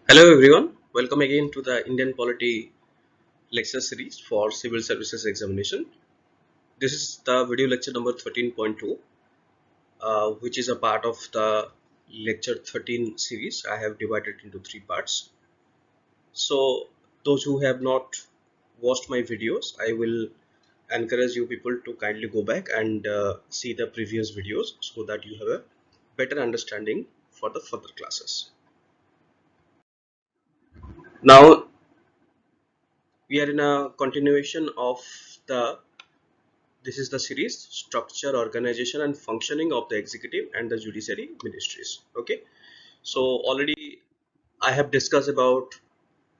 Hello everyone, welcome again to the Indian Polity lecture series for Civil Services Examination. This is the video lecture number 13.2, which is a part of the lecture 13 series. I have divided into three parts. So those who have not watched my videos, I will encourage you people to kindly go back and see the previous videos so that you have a better understanding for the further classes. Now we are in a continuation of the this is the series structure, organization and functioning of the executive and the judiciary ministries. Okay, so already I have discussed about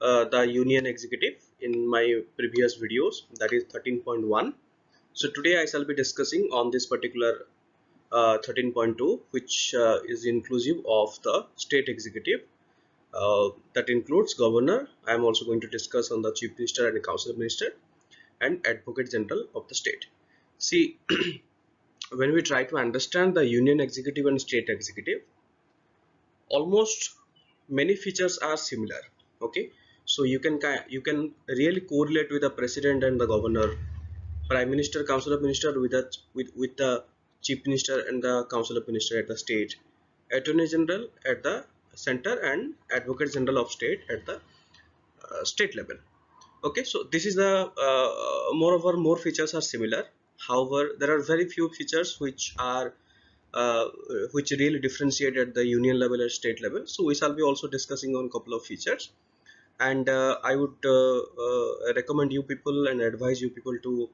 the union executive in my previous videos, that is 13.1. So today I shall be discussing on this particular 13.2, which is inclusive of the state executive, that includes governor. I am also going to discuss on the chief minister and the council minister and advocate general of the state. See, when we try to understand the union executive and state executive, almost many features are similar. Okay, so you can really correlate with the president and the governor, prime minister, council of minister with the chief minister and the council of minister at the state, attorney general at the center and advocate general of state at the state level. Okay, so this is the moreover more features are similar. However, there are very few features uh, which really differentiate at the union level and state level. So we shall be also discussing on a couple of features, and I would recommend you people and advise you people to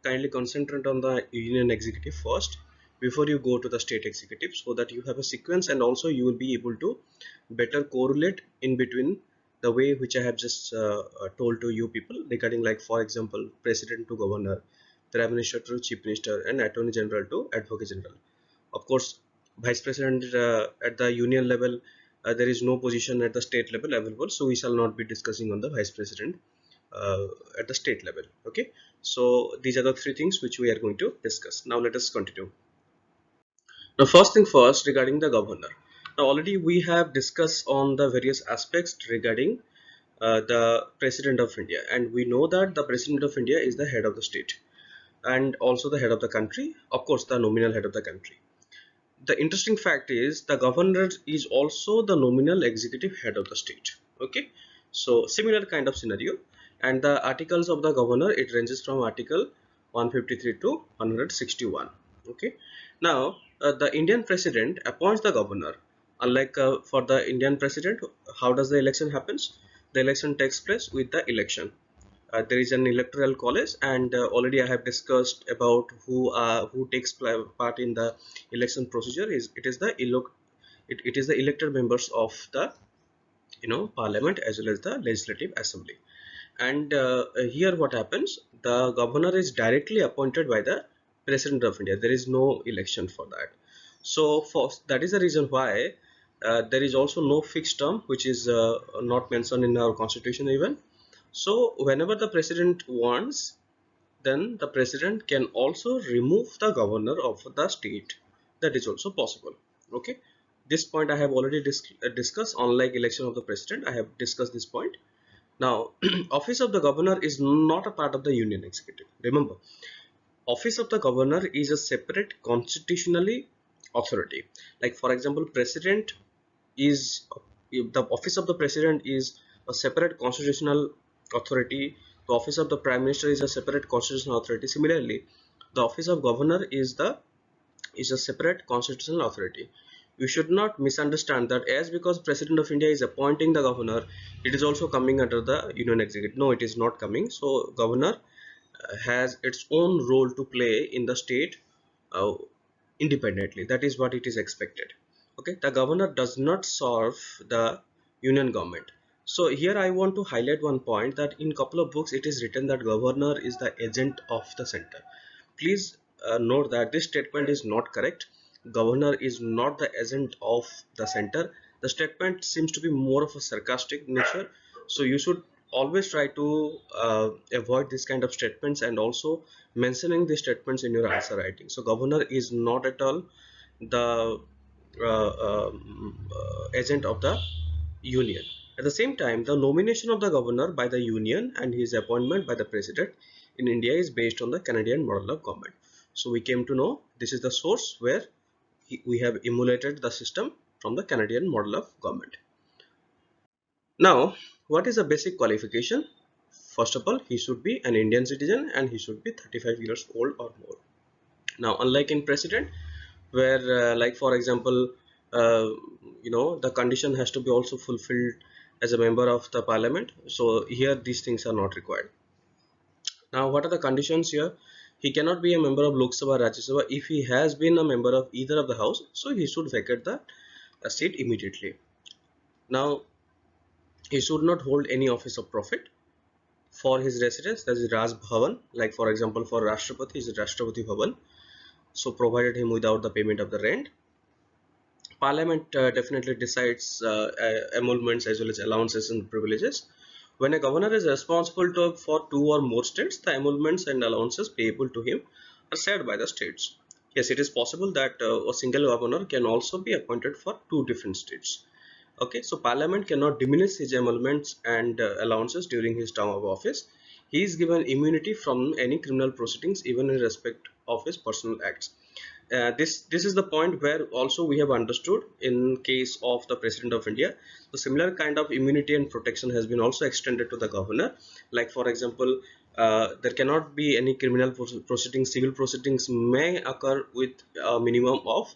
kindly concentrate on the union executive first before you go to the state executive, so that you have a sequence and also you will be able to better correlate in between the way which I have just told to you people regarding, like for example, president to governor, prime minister to chief minister and attorney general to advocate general. Of course, vice president at the union level, there is no position at the state level available, so we shall not be discussing on the vice president uh, at the state level. Okay, so these are the three things which we are going to discuss. Now let us continue. Now, first thing first, regarding the governor. Now, already we have discussed on the various aspects regarding the president of India, and we know that the president of India is the head of the state and also the head of the country, of course, the nominal head of the country. The interesting fact is the governor is also the nominal executive head of the state. Okay, so similar kind of scenario, and the articles of the governor, it ranges from article 153 to 161. Okay, now the Indian president appoints the governor. Unlike for the Indian president, how does the election happens? The election takes place with the election. There is an electoral college, and already I have discussed about who takes part in the election procedure. It is the elected members of the parliament as well as the legislative assembly. And here what happens, the governor is directly appointed by the president of India. There is no election for that. So that is the reason why there is also no fixed term, which is not mentioned in our constitution even. So whenever the president wants, then the president can also remove the governor of the state. That is also possible. Okay, this point I have already discussed. Unlike election of the president, I have discussed this point. Now, office of the governor is not a part of the union executive. Remember, office of the governor is a separate constitutionally authority. Like for example, president is the office of the president is a separate constitutional authority. The office of the prime minister is a separate constitutional authority. Similarly, the office of governor is a separate constitutional authority. You should not misunderstand that as because president of India is appointing the governor, it is also coming under the union executive. No, it is not coming. So governor has its own role to play in the state uh, independently. That is what it is expected. Okay, the governor does not serve the union government. So here I want to highlight one point, that in couple of books it is written that governor is the agent of the center. Please note that this statement is not correct. Governor is not the agent of the center. The statement seems to be more of a sarcastic nature, so you should always try to avoid this kind of statements and also mentioning these statements in your answer writing. So governor is not at all the agent of the union. At the same time, the nomination of the governor by the union and his appointment by the president in India is based on the Canadian model of government. So we came to know this is the source where we have emulated the system from the Canadian model of government. Now, what is a basic qualification? First of all, he should be an Indian citizen and he should be 35 years old or more. Now, unlike in president, where like for example, uh, the condition has to be also fulfilled as a member of the parliament. So here these things are not required. Now, what are the conditions here? He cannot be a member of Lok Sabha, Rajya Sabha if he has been a member of either of the house. So he should vacate the seat immediately. Now, he should not hold any office of profit for his residence, that is Raj Bhavan. Like for example, for Rashtrapati is Rashtrapati Bhavan. So provided him without the payment of the rent. Parliament definitely decides emoluments as well as allowances and privileges. When a governor is responsible for two or more states, the emoluments and allowances payable to him are set by the states. Yes, it is possible that a single governor can also be appointed for two different states. Okay, so Parliament cannot diminish his emoluments and allowances during his term of office. He is given immunity from any criminal proceedings, even in respect of his personal acts. This is the point where also we have understood in case of the President of India, the similar kind of immunity and protection has been also extended to the governor. Like for example, there cannot be any criminal proceedings, civil proceedings may occur with a minimum of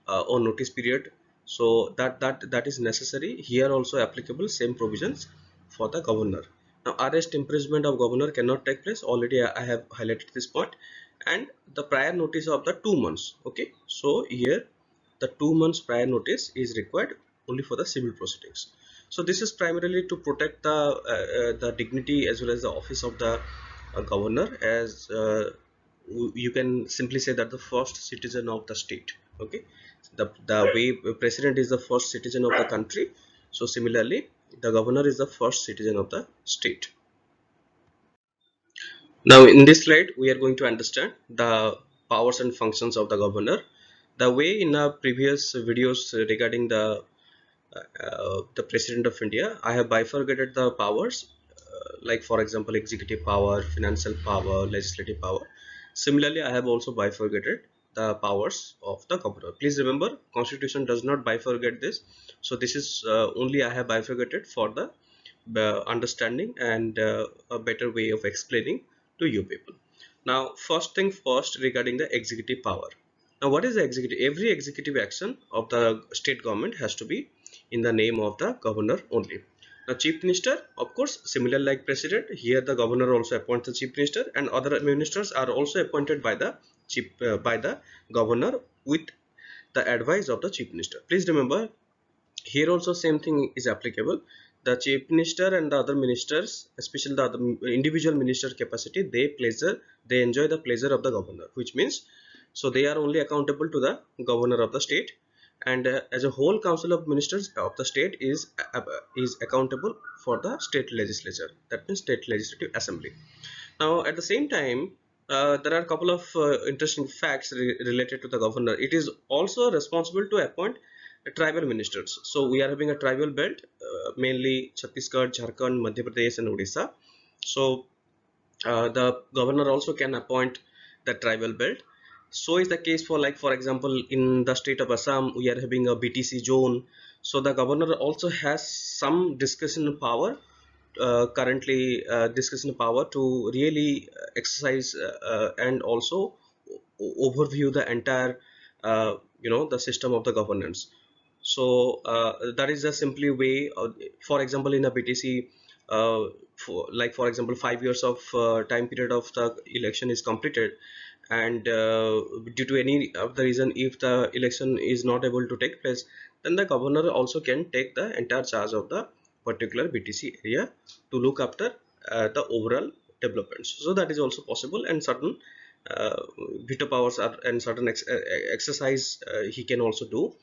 or notice period. So that is necessary here, also applicable same provisions for the governor. Now, arrest imprisonment of governor cannot take place. Already I have highlighted this point. And the prior notice of the 2 months. Okay, so here the 2 months prior notice is required only for the civil proceedings. So this is primarily to protect the dignity as well as the office of the governor, as you can simply say that the first citizen of the state. Okay, the way president is the first citizen of the country, so similarly the governor is the first citizen of the state. Now in this slide we are going to understand the powers and functions of the governor. The way in our previous videos regarding the president of India, I have bifurcated the powers, like for example executive power, financial power, legislative power. Similarly, I have also bifurcated the powers of the governor. Please remember, constitution does not bifurcate this. So this is only I have bifurcated for the understanding and a better way of explaining to you people. Now, first thing first regarding the executive power. Now, what is the executive? Every executive action of the state government has to be in the name of the governor only. Now, chief minister, of course, similar like president, here the governor also appoints the chief minister, and other ministers are also appointed by the governor with the advice of the chief minister. Please remember, here also same thing is applicable. The chief minister and the other ministers, especially the other individual minister capacity, they enjoy the pleasure of the governor, which means so they are only accountable to the governor of the state, and as a whole council of ministers of the state is accountable for the state legislature, that means state legislative assembly. Now at the same time, there are a couple of interesting facts related to the governor. It is also responsible to appoint tribal ministers. So we are having a tribal belt, mainly Chhattisgarh, Jharkhand, Madhya Pradesh and Odisha. So the governor also can appoint the tribal belt. So is the case for, like for example, in the state of Assam we are having a BTC zone. So the governor also has some discretion power, currently discretion power to really exercise and also overview the entire the system of the governance. So that is a simply way for example in a BTC, for example 5 years of time period of the election is completed, and due to any of the reason if the election is not able to take place, then the governor also can take the entire charge of the particular BTC area to look after the overall developments. So that is also possible, and certain uh, veto powers are, and certain exercise he can also do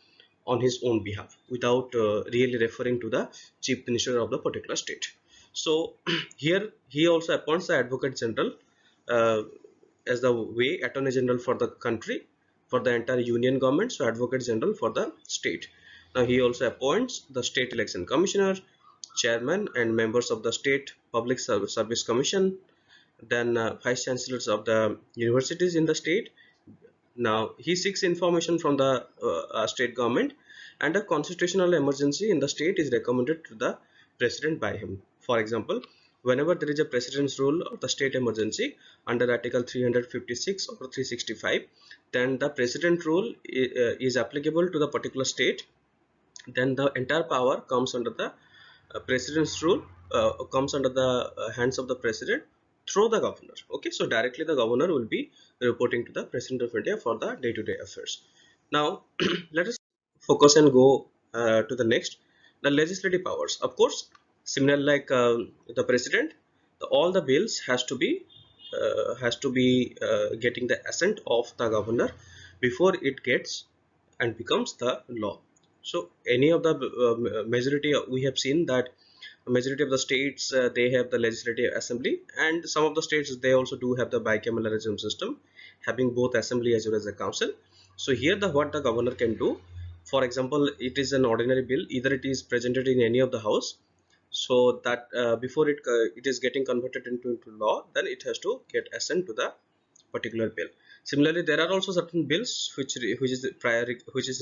on his own behalf without really referring to the chief minister of the particular state. So here he also appoints the advocate general uh, as the way attorney general for the country, for the entire union government, so advocate general for the state. Now he also appoints the state election commissioner, chairman and members of the State Public Service Commission, then vice chancellors of the universities in the state. Now he seeks information from the state government, and a constitutional emergency in the state is recommended to the president by him. For example, whenever there is a president's rule or the state emergency under Article 356 or 365, then the president rule is applicable to the particular state. Then the entire power comes under the president's rule, comes under the hands of the president through the governor. Okay, so directly the governor will be reporting to the president of India for the day-to-day affairs. Now let us focus and go to the next, the legislative powers. Of course, similar like the president, all the bills has to be getting the assent of the governor before it gets and becomes the law. So any of the majority, we have seen that majority of the states they have the legislative assembly, and some of the states they also do have the bicameralism system, having both assembly as well as the council. So here the what the governor can do, for example, it is an ordinary bill, either it is presented in any of the house, so that before it is getting converted into law, then it has to get assent to the particular bill. Similarly, there are also certain bills which is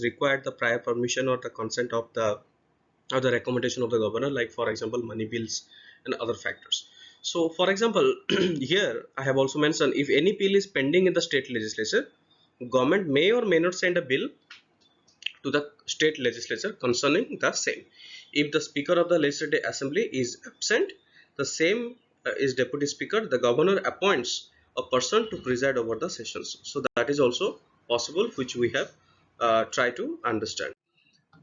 required the prior permission or the consent of the or the recommendation of the governor, like for example money bills and other factors. So for example, here I have also mentioned, if any bill is pending in the state legislature, government may or may not send a bill to the state legislature concerning the same. If the speaker of the legislative assembly is absent, the same is deputy speaker, the governor appoints a person to preside over the sessions. So that is also possible, which we have tried to understand.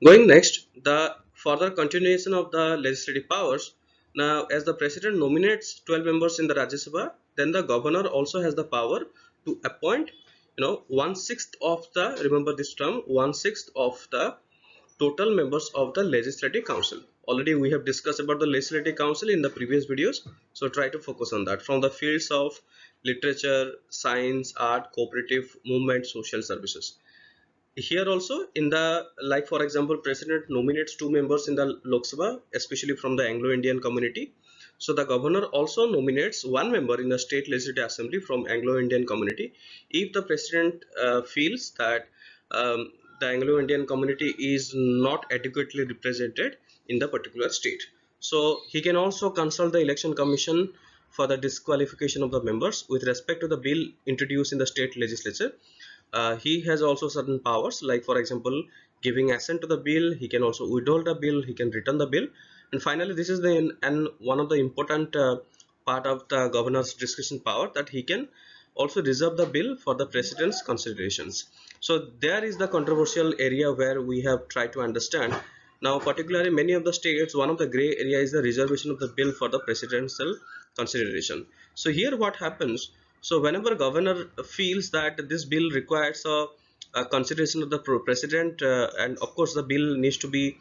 Going next, the further continuation of the legislative powers. Now, as the president nominates 12 members in the Rajya Sabha, then the governor also has the power to appoint, 1/6 of the, remember this term, 1/6 of the total members of the legislative council. Already we have discussed about the legislative council in the previous videos, so try to focus on that, from the fields of literature, science, art, cooperative movement, social services. Here also, in the, like for example, president nominates 2 members in the Lok Sabha, especially from the Anglo-Indian community. So the governor also nominates 1 member in the state legislative assembly from Anglo-Indian community if the president feels that the Anglo-Indian community is not adequately represented in the particular state. So he can also consult the election commission for the disqualification of the members with respect to the bill introduced in the state legislature. He has also certain powers, like for example giving assent to the bill. He can also withhold the bill, he can return the bill, and finally this is the and one of the important part of the governor's discretion power, that he can also reserve the bill for the president's considerations. So there is the controversial area where we have tried to understand. Now particularly many of the states, one of the gray area is the reservation of the bill for the presidential consideration. So here what happens, so whenever governor feels that this bill requires a consideration of the president, and of course the bill needs to be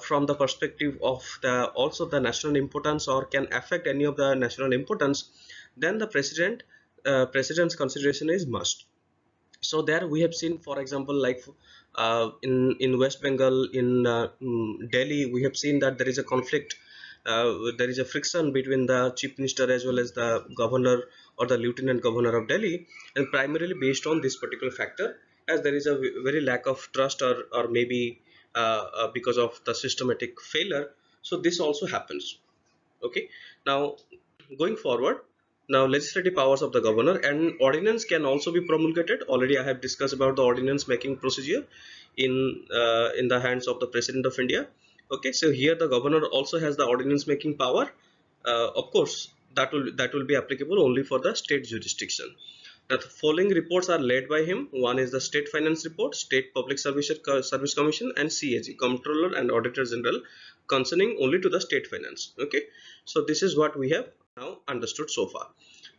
from the perspective of the also the national importance or can affect any of the national importance, then the president's consideration is must. So there we have seen, for example, like in West Bengal, in Delhi, we have seen that there is a conflict, there is a friction between the chief minister as well as the governor or the lieutenant governor of Delhi, and primarily based on this particular factor, as there is a very lack of trust, or maybe because of the systematic failure. So this also happens. Okay, now going forward, now legislative powers of the governor, and ordinance can also be promulgated. Already I have discussed about the ordinance making procedure in the hands of the president of India. Okay, so here the governor also has the ordinance making power. Of course that will be applicable only for the state jurisdiction. The following reports are led by him. One is the State Finance Report, State Public Service Commission, and CAG, Comptroller and Auditor General, concerning only to the state finance. Okay, so this is what we have now understood so far.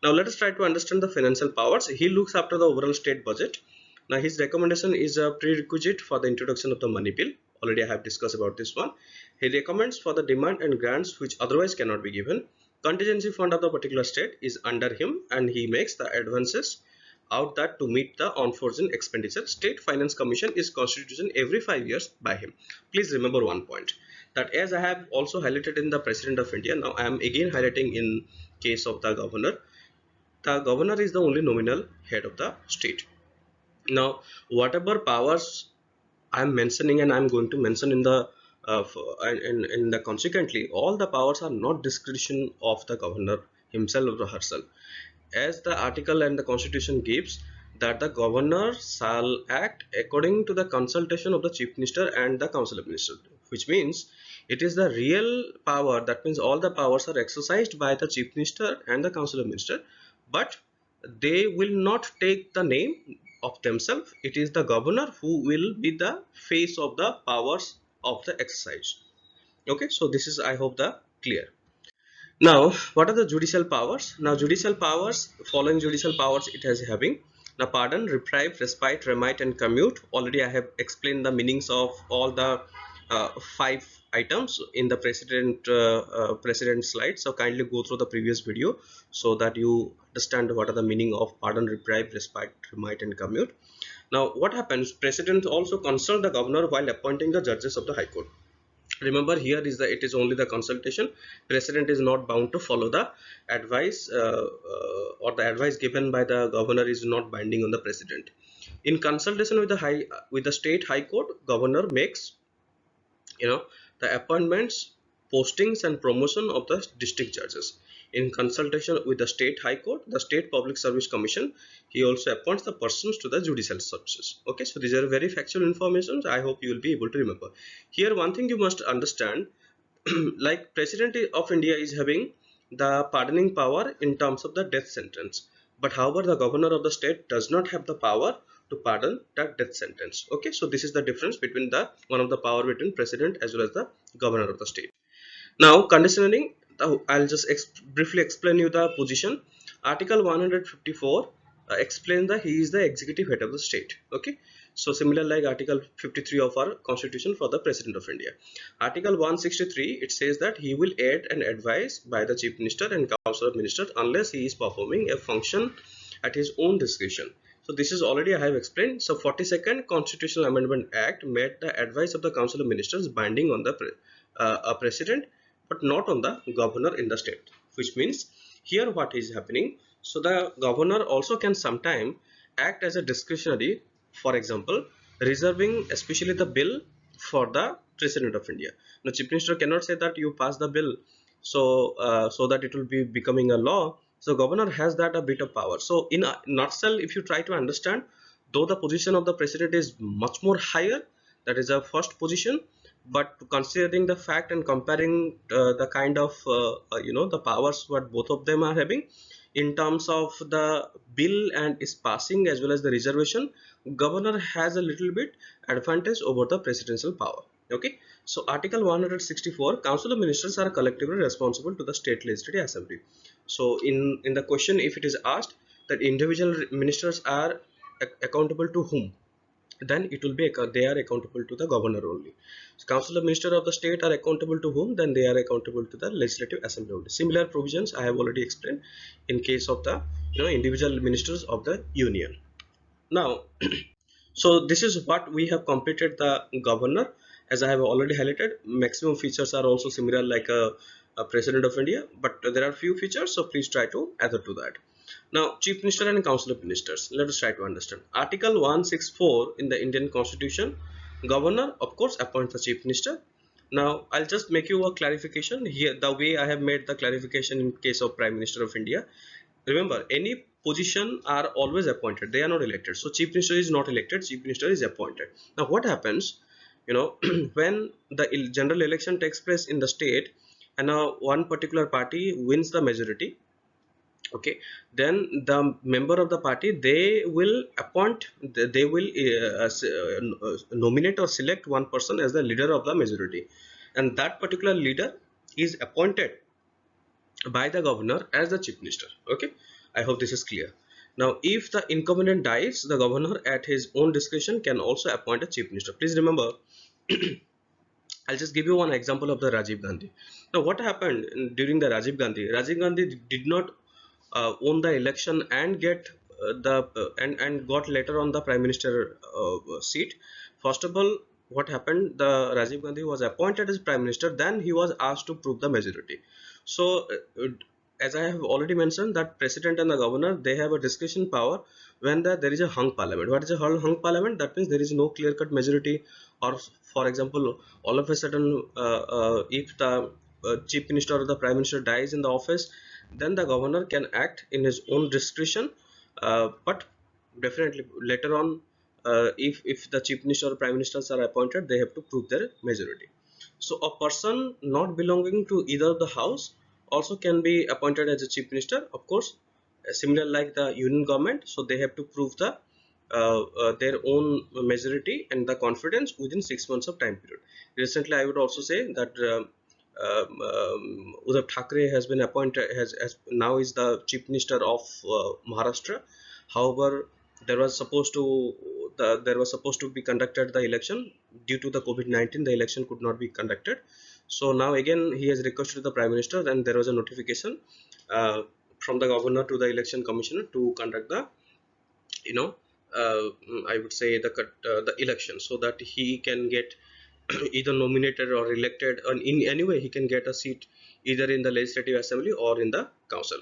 Now let us try to understand the financial powers. He looks after the overall state budget. Now his recommendation is a prerequisite for the introduction of the money bill. Already I have discussed about this one. He recommends for the demand and grants which otherwise cannot be given. Contingency fund of the particular state is under him, and he makes the advances out that to meet the unforeseen expenditure. State Finance Commission is constituted every 5 years by him. Please remember one point, that as I have also highlighted in the President of India, now I am again highlighting in case of the governor. The governor is the only nominal head of the state. Now, whatever powers I'm mentioning and I'm going to mention in the in the consequently, all the powers are not discretion of the governor himself or herself, as the article and the constitution gives that the governor shall act according to the consultation of the chief minister and the council of ministers, which means it is the real power. That means all the powers are exercised by the chief minister and the council of ministers, but they will not take the name of themselves. It is the governor who will be the face of the powers of the exercise. Okay, so this is, I hope, the clear. Now, what are the judicial powers? Now, judicial powers, following judicial powers it has having. Now, pardon, reprieve, respite, remit and commute. Already I have explained the meanings of all the five items in the precedent slide. So kindly go through the previous video so that you understand what are the meaning of pardon, reprieve, respite, remit and commute. Now, what happens? President also consult the governor while appointing the judges of the High Court. Remember, here is the, it is only the consultation. President is not bound to follow the advice or the advice given by the governor is not binding on the president. In consultation with the state high court, governor makes the appointments, postings and promotion of the district judges. In consultation with the state high court, the state public service commission, he also appoints the persons to the judicial services. Okay, so these are very factual information. I hope you will be able to remember. Here one thing you must understand, like President of India is having the pardoning power in terms of the death sentence, but however the governor of the state does not have the power to pardon that death sentence. Okay, so this is the difference between the one of the power between president as well as the governor of the state. Now, conditioning, I'll just briefly explain you the position. Article 154 explains that he is the executive head of the state. Okay, so similar like Article 53 of our constitution for the President of India. Article 163, it says that he will aid and advise by the chief minister and council of ministers unless he is performing a function at his own discretion. So this is already I have explained. So 42nd Constitutional Amendment Act made the advice of the council of ministers binding on the president, but not on the governor in the state, which means here what is happening. So the governor also can sometime act as a discretionary, for example, reserving especially the bill for the president of India. Now, chief minister cannot say that you pass the bill so that it will be becoming a law. So governor has that a bit of power. So in a nutshell, if you try to understand, though the position of the president is much more higher, that is a first position, but considering the fact and comparing the kind of the powers what both of them are having in terms of the bill and is passing as well as the reservation, governor has a little bit advantage over the presidential power. Okay, so Article 164, council of ministers are collectively responsible to the state legislative assembly. So in the question, if it is asked that individual ministers are accountable to whom, then it will be they are accountable to the governor only. So council of minister of the state are accountable to whom? Then they are accountable to the legislative assembly only. Similar provisions I have already explained in case of the individual ministers of the union. Now so this is what we have completed the governor. As I have already highlighted, maximum features are also similar like a president of India, but there are few features, so please try to adhere to that. Now, chief minister and council of ministers, let us try to understand. Article 164 in the Indian constitution, governor of course appoints the chief minister. Now I'll just make you a clarification here, the way I have made the clarification in case of prime minister of India. Remember, any position are always appointed, they are not elected. So chief minister is not elected, chief minister is appointed. Now what happens, when the general election takes place in the state and one particular party wins the majority, okay, then the member of the party, they will appoint, they will nominate or select one person as the leader of the majority, and that particular leader is appointed by the governor as the chief minister. Okay, I hope this is clear. Now if the incumbent dies, the governor at his own discretion can also appoint a chief minister. Please remember, I'll just give you one example of the Rajiv Gandhi. Now what happened during the Rajiv Gandhi did not won the election and get and got later on the prime minister seat. First of all, what happened, the Rajiv Gandhi was appointed as prime minister, then he was asked to prove the majority. So as I have already mentioned, that president and the governor, they have a discretion power when there is a hung parliament. What is a hung parliament? That means there is no clear cut majority, or for example, all of a sudden, if the chief minister or the prime minister dies in the office, then the governor can act in his own discretion. But definitely later on, if the chief minister or prime ministers are appointed, they have to prove their majority. So a person not belonging to either of the house also can be appointed as a chief minister, of course, similar like the union government. So they have to prove their own majority and the confidence within 6 months of time period. Recently, I would also say that Uddhav Thackeray has been appointed, has now is the chief minister of Maharashtra. However, there was supposed to there was supposed to be conducted the election. Due to the COVID-19, the election could not be conducted. So now again he has requested the prime minister, and there was a notification uh, from the governor to the election commissioner to conduct the, you know, uh, I would say the election, so that he can get either nominated or elected, and in any way he can get a seat either in the legislative assembly or in the council.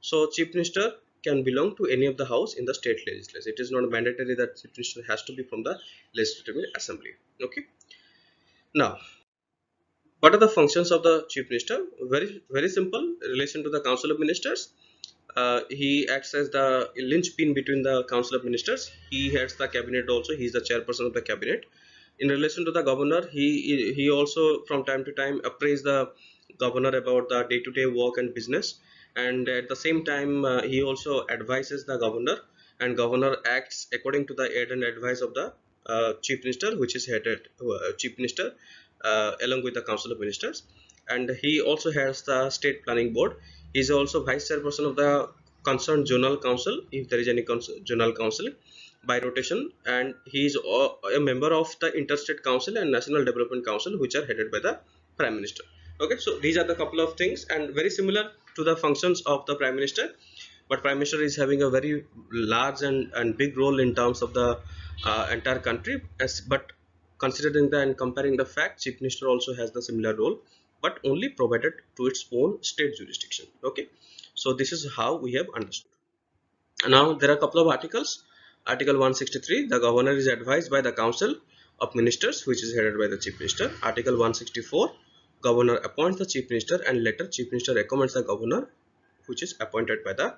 So chief minister can belong to any of the house in the state legislature. It is not mandatory that chief minister has to be from the legislative assembly. Okay. Now, what are the functions of the chief minister? Very simple. In relation to the council of ministers, he acts as the linchpin between the council of ministers. He heads the cabinet also. He is the chairperson of the cabinet. In relation to the governor, he also from time to time appraise the governor about the day-to-day work and business, and at the same time he also advises the governor, and governor acts according to the aid and advice of the chief minister, which is headed chief minister along with the council of ministers. And he also has the state planning board. He is also vice chairperson of the concerned zonal council, if there is any zonal council, by rotation, and he is a member of the interstate council and national development council, which are headed by the prime minister. Okay, so these are the couple of things, and very similar to the functions of the prime minister, but prime minister is having a very large and big role in terms of the entire country. But considering the and comparing the fact, chief minister also has the similar role, but only provided to its own state jurisdiction. Okay, so this is how we have understood. Now there are a couple of articles. Article 163, the governor is advised by the council of ministers, which is headed by the chief minister. Article 164, governor appoints the chief minister, and later chief minister recommends the governor, which is appointed by the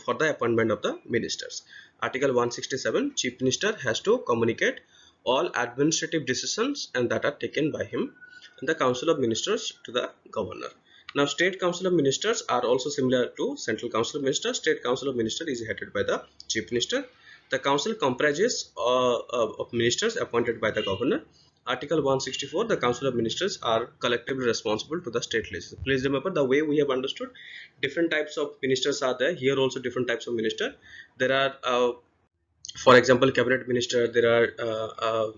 for the appointment of the ministers. Article 167, chief minister has to communicate all administrative decisions and that are taken by him and the council of ministers to the governor. Now, state council of ministers are also similar to central council of ministers. State council of ministers is headed by the chief minister. The council comprises of ministers appointed by the governor. Article 164, the council of ministers are collectively responsible to the state legislature. Please remember, the way we have understood, different types of ministers are there. Here also different types of minister. There are for example, cabinet minister. There are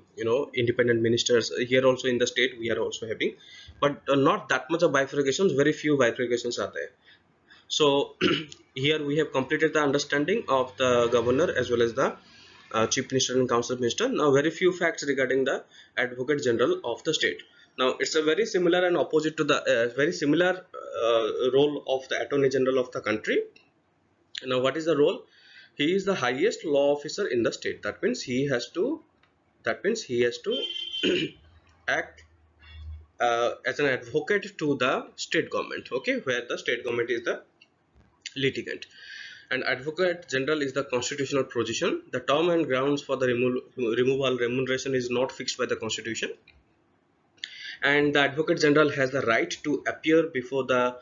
independent ministers. Here also in the state we are also having, but not that much of bifurcations. Very few bifurcations are there. So here we have completed the understanding of the governor as well as the chief minister and council minister. Now very few facts regarding the advocate general of the state. Now it's a very similar and opposite to the very similar role of the attorney general of the country. Now what is the role? He is the highest law officer in the state. That means he has to act as an advocate to the state government. Okay, where the state government is the litigant, and advocate general is the constitutional position. The term and grounds for the removal remuneration is not fixed by the constitution, and the advocate general has the right to appear before the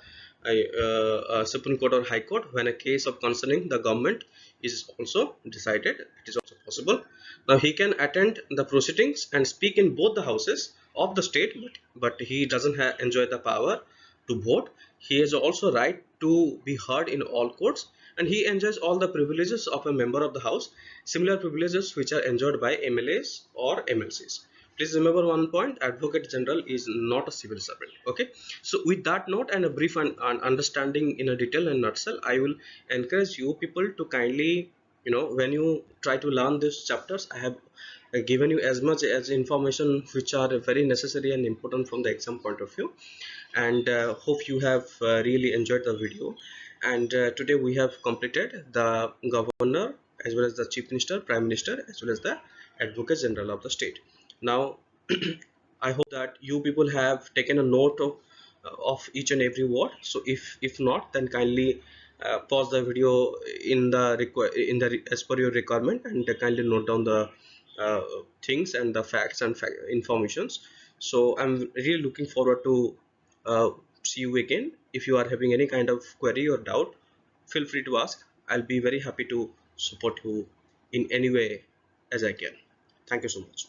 Supreme Court or High Court when a case of concerning the government is also decided. It is also possible. Now he can attend the proceedings and speak in both the houses of the state, but he doesn't enjoy the power to vote. He has also right to be heard in all courts, and he enjoys all the privileges of a member of the house, similar privileges which are enjoyed by MLAs or MLCs. Please remember one point: advocate general is not a civil servant. Okay, so with that note and a brief understanding in a detail and nutshell, I will encourage you people to kindly, when you try to learn these chapters, I have given you as much as information which are very necessary and important from the exam point of view, and hope you have really enjoyed the video. And today we have completed the governor as well as the chief minister, prime minister, as well as the advocate general of the state. Now I hope that you people have taken a note of each and every word. So if not, then kindly pause the video in the as per your requirement, and kindly note down the uh, things and the facts and informations. So I'm really looking forward to uh, see you again. If you are having any kind of query or doubt, feel free to ask. I'll be very happy to support you in any way as I can. Thank you so much.